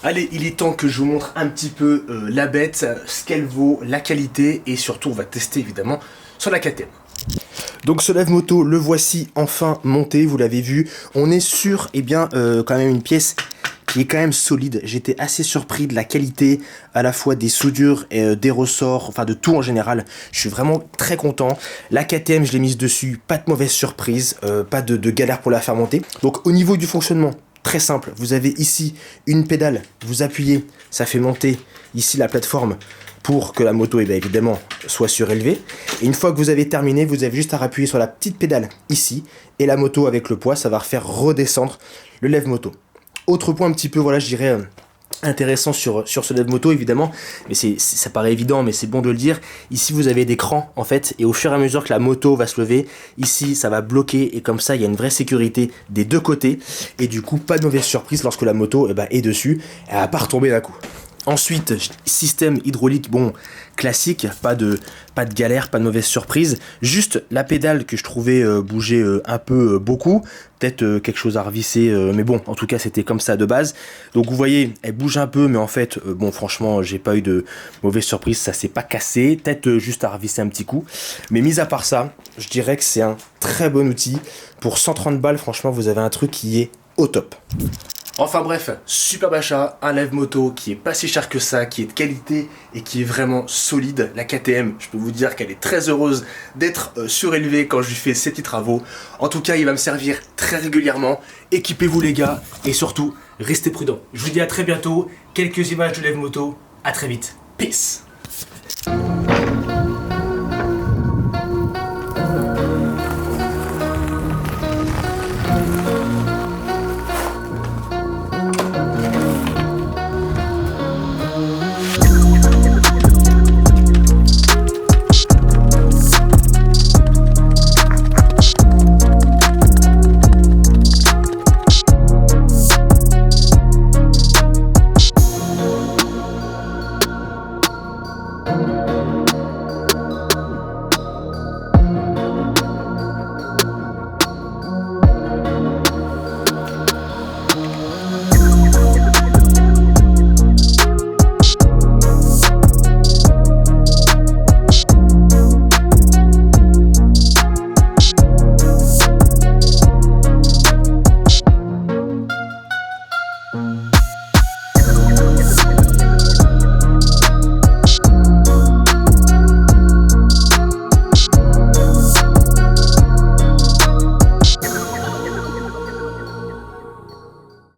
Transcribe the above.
Allez, il est temps que je vous montre un petit peu la bête, ce qu'elle vaut, la qualité et surtout on va tester évidemment sur la KTM. Donc ce lève-moto, le voici enfin monté, vous l'avez vu. On est sur quand même une pièce qui est quand même solide. J'étais assez surpris de la qualité à la fois des soudures et des ressorts, enfin de tout en général. Je suis vraiment très content. La KTM, je l'ai mise dessus, pas de mauvaise surprise, pas de galère pour la faire monter. Donc au niveau du fonctionnement, très simple, vous avez ici une pédale, vous appuyez, ça fait monter ici la plateforme pour que la moto évidemment soit surélevée. Et une fois que vous avez terminé, vous avez juste à appuyer sur la petite pédale ici, et la moto avec le poids, ça va faire redescendre le lève-moto. Autre point un petit peu, voilà, je dirais intéressant sur ce lève-moto évidemment, mais ça paraît évident mais c'est bon de le dire, ici vous avez des crans en fait, et au fur et à mesure que la moto va se lever, ici ça va bloquer et comme ça il y a une vraie sécurité des deux côtés, et du coup pas de mauvaise surprise lorsque la moto est dessus, elle va pas retomber d'un coup. Ensuite, système hydraulique, bon, classique, pas de galère, pas de mauvaise surprise. Juste la pédale que je trouvais bouger un peu beaucoup. Peut-être quelque chose à revisser, mais bon, en tout cas, c'était comme ça de base. Donc vous voyez, elle bouge un peu, mais en fait, bon, franchement, j'ai pas eu de mauvaise surprise, ça s'est pas cassé. Peut-être juste à revisser un petit coup. Mais mis à part ça, je dirais que c'est un très bon outil. Pour 130 balles, franchement, vous avez un truc qui est au top. Enfin bref, superbe achat, un lève-moto qui est pas si cher que ça, qui est de qualité et qui est vraiment solide. La KTM, je peux vous dire qu'elle est très heureuse d'être surélevée quand je lui fais ses petits travaux. En tout cas, il va me servir très régulièrement. Équipez-vous les gars et surtout, restez prudents. Je vous dis à très bientôt, quelques images de lève-moto, à très vite. Peace.